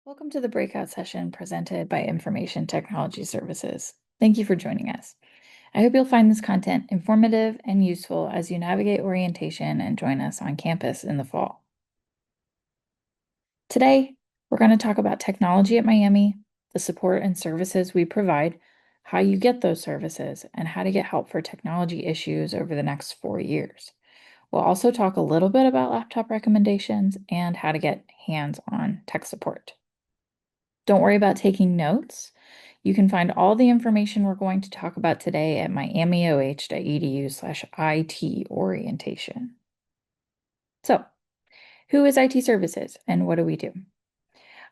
Welcome to the breakout session presented by Information Technology Services. Thank you for joining us. I hope you'll find this content informative and useful as you navigate orientation and join us on campus in the fall. Today, we're going to talk about technology at Miami, the support and services we provide, how you get those services, and how to get help for technology issues over the next 4 years. We'll also talk a little bit about laptop recommendations and how to get hands-on tech support. Don't worry about taking notes. You can find all the information we're going to talk about today at myamioh.edu/IT orientation. So, who is IT Services and what do we do?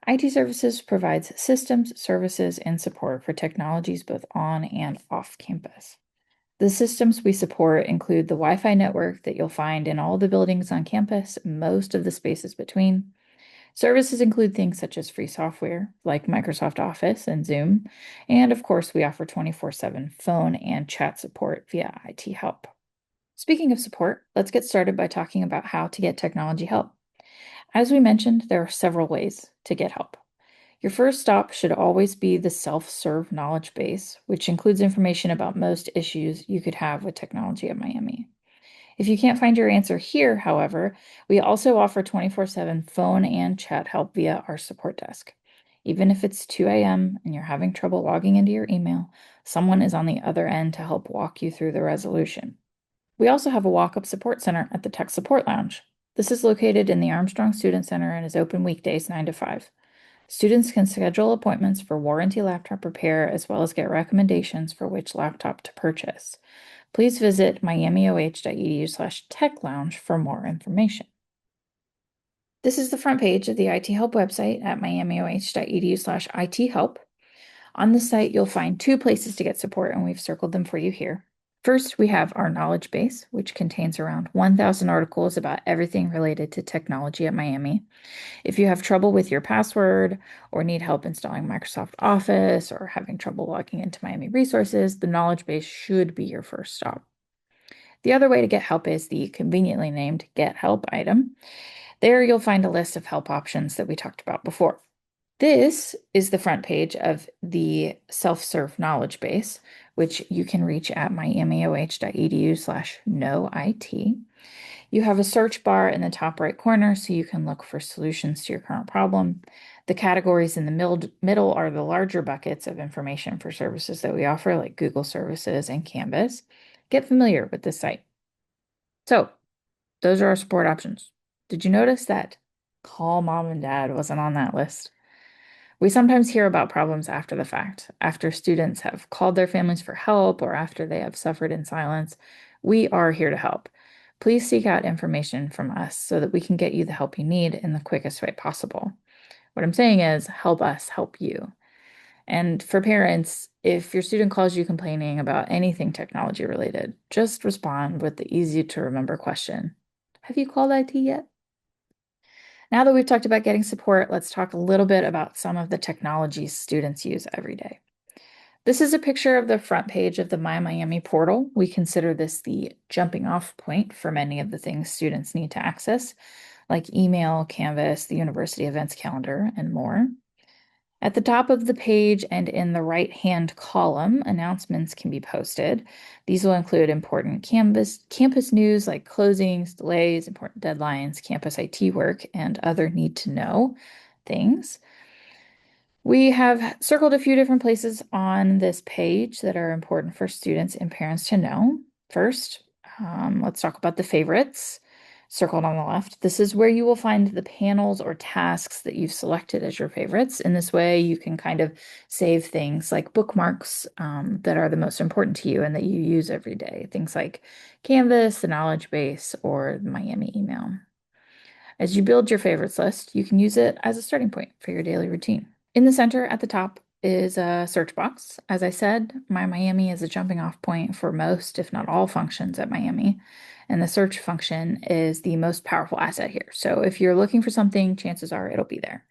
IT Services provides systems, services, and support for technologies both on and off campus. The systems we support include the Wi-Fi network that you'll find in all the buildings on campus, most of the spaces between. Services include things such as free software like Microsoft Office and Zoom, and of course, we offer 24/7 phone and chat support via IT Help. Speaking of support, let's get started by talking about how to get technology help. As we mentioned, there are several ways to get help. Your first stop should always be the self-serve knowledge base, which includes information about most issues you could have with technology at Miami. If you can't find your answer here, however, we also offer 24/7 phone and chat help via our support desk. Even if it's 2 a.m. and you're having trouble logging into your email, someone is on the other end to help walk you through the resolution. We also have a walk-up support center at the Tech Support Lounge. This is located in the Armstrong Student Center and is open weekdays 9 to 5. Students can schedule appointments for warranty laptop repair as well as get recommendations for which laptop to purchase. Please visit myamioh.edu/techlounge for more information. This is the front page of the IT Help website at myamioh.edu/IT-help. On the site, you'll find two places to get support, and we've circled them for you here. First, we have our knowledge base, which contains around 1,000 articles about everything related to technology at Miami. If you have trouble with your password or need help installing Microsoft Office or having trouble logging into Miami resources, the knowledge base should be your first stop. The other way to get help is the conveniently named Get Help item. There you'll find a list of help options that we talked about before. This is the front page of the self-serve knowledge base, which you can reach at myamioh.edu/knowit. You have a search bar in the top right corner so you can look for solutions to your current problem. The categories in the middle are the larger buckets of information for services that we offer, like Google services and Canvas. Get familiar with this site. So, those are our support options. Did you notice that call mom and dad wasn't on that list? We sometimes hear about problems after the fact, after students have called their families for help or after they have suffered in silence. We are here to help. Please seek out information from us so that we can get you the help you need in the quickest way possible. What I'm saying is help us help you. And for parents, if your student calls you complaining about anything technology related, just respond with the easy to remember question. Have you called IT yet? Now that we've talked about getting support, let's talk a little bit about some of the technologies students use every day. This is a picture of the front page of the myMiami portal. We consider this the jumping off point for many of the things students need to access, like email, Canvas, the university events calendar, and more. At the top of the page and in the right-hand column, announcements can be posted. These will include important campus news like closings, delays, important deadlines, campus IT work, and other need-to-know things. We have circled a few different places on this page that are important for students and parents to know. First, let's talk about the favorites, circled on the left. This is where you will find the panels or tasks that you've selected as your favorites. In this way, you can kind of save things like bookmarks that are the most important to you and that you use every day. Things like Canvas, the knowledge base, or the Miami email. As you build your favorites list, you can use it as a starting point for your daily routine. In the center at the top is a search box. As I said, myMiami is a jumping off point for most, if not all, functions at Miami. And the search function is the most powerful asset here. So if you're looking for something, chances are it'll be there.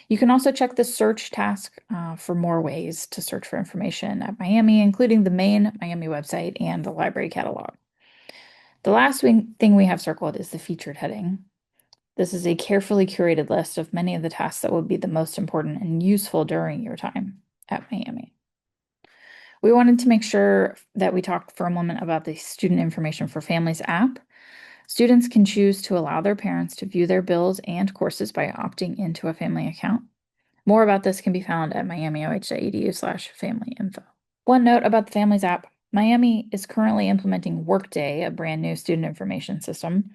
You can also check the search task for more ways to search for information at Miami, including the main Miami website and the library catalog. The last thing we have circled is the featured heading. This is a carefully curated list of many of the tasks that would be the most important and useful during your time at Miami. We wanted to make sure that we talked for a moment about the Student Information for Families app. Students can choose to allow their parents to view their bills and courses by opting into a family account. More about this can be found at miamioh.edu/family-info. One note about the Families app. Miami is currently implementing Workday, a brand new student information system.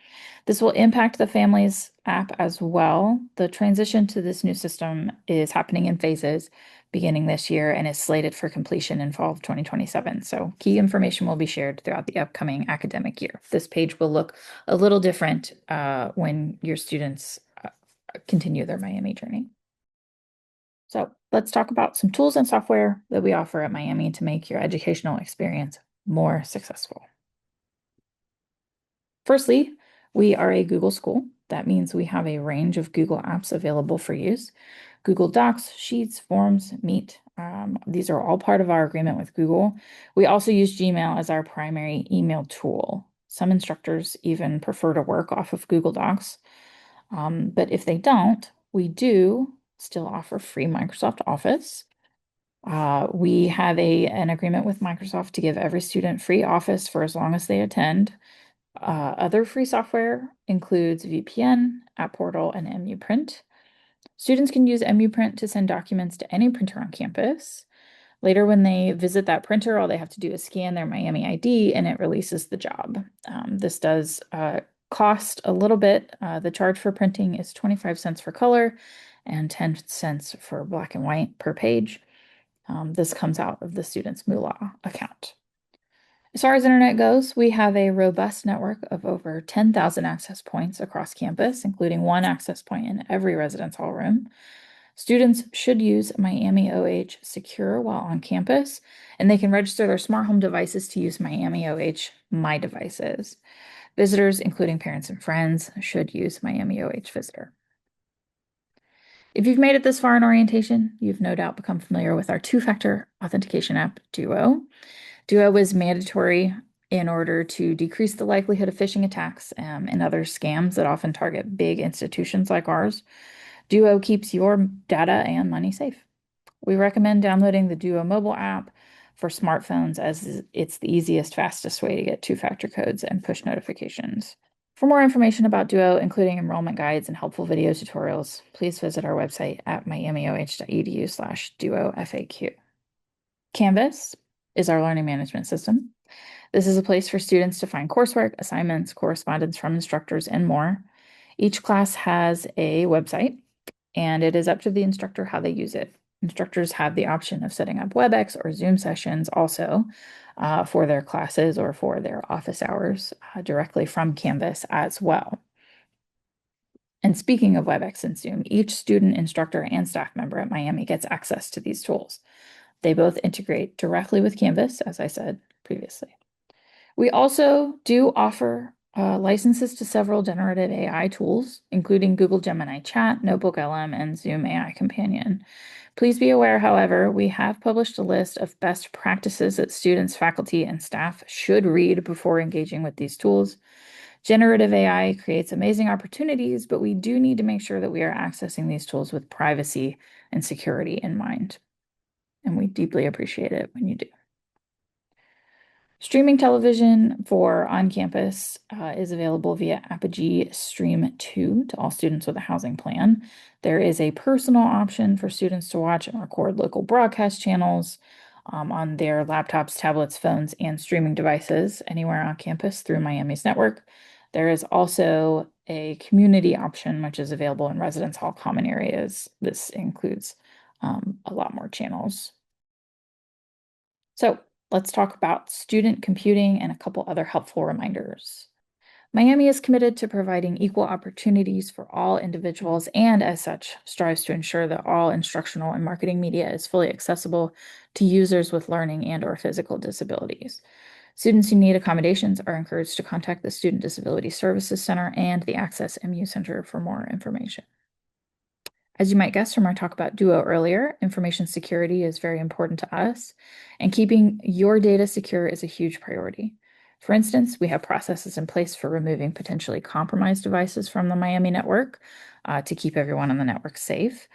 This will impact the Families app as well. The transition to this new system is happening in phases beginning this year and is slated for completion in fall of 2027. So key information will be shared throughout the upcoming academic year. This page will look a little different when your students continue their Miami journey. So let's talk about some tools and software that we offer at Miami to make your educational experience more successful. Firstly, we are a Google school. That means we have a range of Google apps available for use. Google Docs, Sheets, Forms, Meet. These are all part of our agreement with Google. We also use Gmail as our primary email tool. Some instructors even prefer to work off of Google Docs. But if they don't, we do still offer free Microsoft Office. We have an agreement with Microsoft to give every student free Office for as long as they attend. Other free software includes VPN, App Portal, and MUPrint. Students can use MUPrint to send documents to any printer on campus. Later, when they visit that printer, all they have to do is scan their Miami ID and it releases the job. This does cost a little bit. The charge for printing is 25 cents for color and 10 cents for black and white per page. This comes out of the student's Moolah account. As far as internet goes, we have a robust network of over 10,000 access points across campus, including one access point in every residence hall room. Students should use Miami OH Secure while on campus, and they can register their smart home devices to use Miami OH My Devices. Visitors, including parents and friends, should use Miami OH Visitor. If you've made it this far in orientation, you've no doubt become familiar with our two-factor authentication app, Duo. Duo is mandatory in order to decrease the likelihood of phishing attacks and other scams that often target big institutions like ours. Duo keeps your data and money safe. We recommend downloading the Duo mobile app for smartphones as it's the easiest, fastest way to get two-factor codes and push notifications. For more information about Duo, including enrollment guides and helpful video tutorials, please visit our website at miamioh.edu/duofaq. Canvas is our learning management system. This is a place for students to find coursework, assignments, correspondence from instructors, and more. Each class has a website, and it is up to the instructor how they use it. Instructors have the option of setting up WebEx or Zoom sessions also for their classes or for their office hours directly from Canvas as well. And speaking of WebEx and Zoom, each student, instructor, and staff member at Miami gets access to these tools. They both integrate directly with Canvas, as I said previously. We also do offer licenses to several generative AI tools, including Google Gemini Chat, Notebook LM, and Zoom AI Companion. Please be aware, however, we have published a list of best practices that students, faculty, and staff should read before engaging with these tools. Generative AI creates amazing opportunities, but we do need to make sure that we are accessing these tools with privacy and security in mind. And we deeply appreciate it when you do. Streaming television for on-campus is available via Apogee Stream 2 to all students with a housing plan. There is a personal option for students to watch and record local broadcast channels on their laptops, tablets, phones, and streaming devices anywhere on campus through Miami's network. There is also a community option, which is available in residence hall common areas. This includes a lot more channels. So let's talk about student computing and a couple other helpful reminders. Miami is committed to providing equal opportunities for all individuals and, as such, strives to ensure that all instructional and marketing media is fully accessible to users with learning and/or physical disabilities. Students who need accommodations are encouraged to contact the Student Disability Services Center and the Access MU Center for more information. As you might guess from our talk about Duo earlier, information security is very important to us, and keeping your data secure is a huge priority. For instance, we have processes in place for removing potentially compromised devices from the Miami network to keep everyone on the network safe.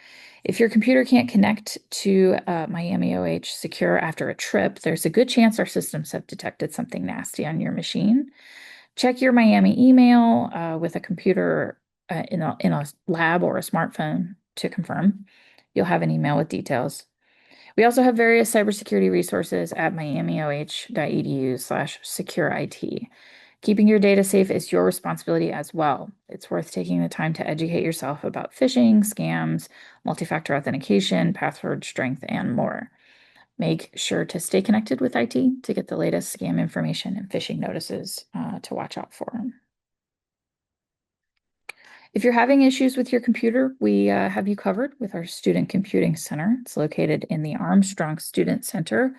If your computer can't connect to Miami OH secure after a trip, there's a good chance our systems have detected something nasty on your machine. Check your Miami email with a computer in a lab or a smartphone to confirm. You'll have an email with details. We also have various cybersecurity resources at miamioh.edu/secure-IT. Keeping your data safe is your responsibility as well. It's worth taking the time to educate yourself about phishing, scams, multi-factor authentication, password strength, and more. Make sure to stay connected with IT to get the latest scam information and phishing notices to watch out for. If you're having issues with your computer, we have you covered with our Student Computing Center. It's located in the Armstrong Student Center.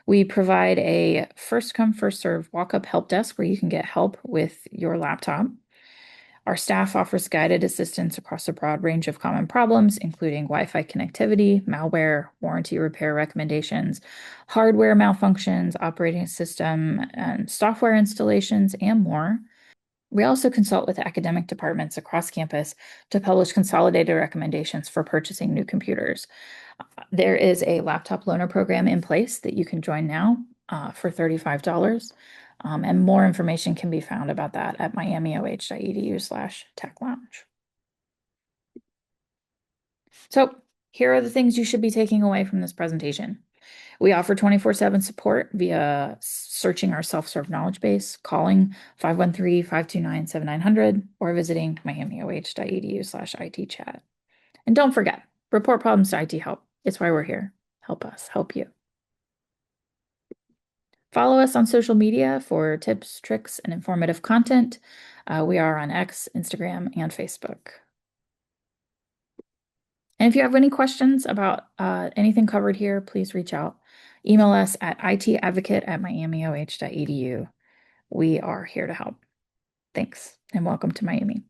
We provide a first come, first serve walk-up help desk where you can get help with your laptop. Our staff offers guided assistance across a broad range of common problems, including Wi-Fi connectivity, malware, warranty repair recommendations, hardware malfunctions, operating system and software installations, and more. We also consult with academic departments across campus to publish consolidated recommendations for purchasing new computers. There is a laptop loaner program in place that you can join now for $35. And more information can be found about that at miamioh.edu/techlounge. So here are the things you should be taking away from this presentation. We offer 24/7 support via searching our self-serve knowledge base, calling 513-529-7900, or visiting miamioh.edu/IT chat. And don't forget, report problems to IT help. It's why we're here. Help us help you. Follow us on social media for tips, tricks, and informative content. We are on X, Instagram, and Facebook. And if you have any questions about anything covered here, please reach out. Email us at itadvocate@miamioh.edu. We are here to help. Thanks, and welcome to Miami.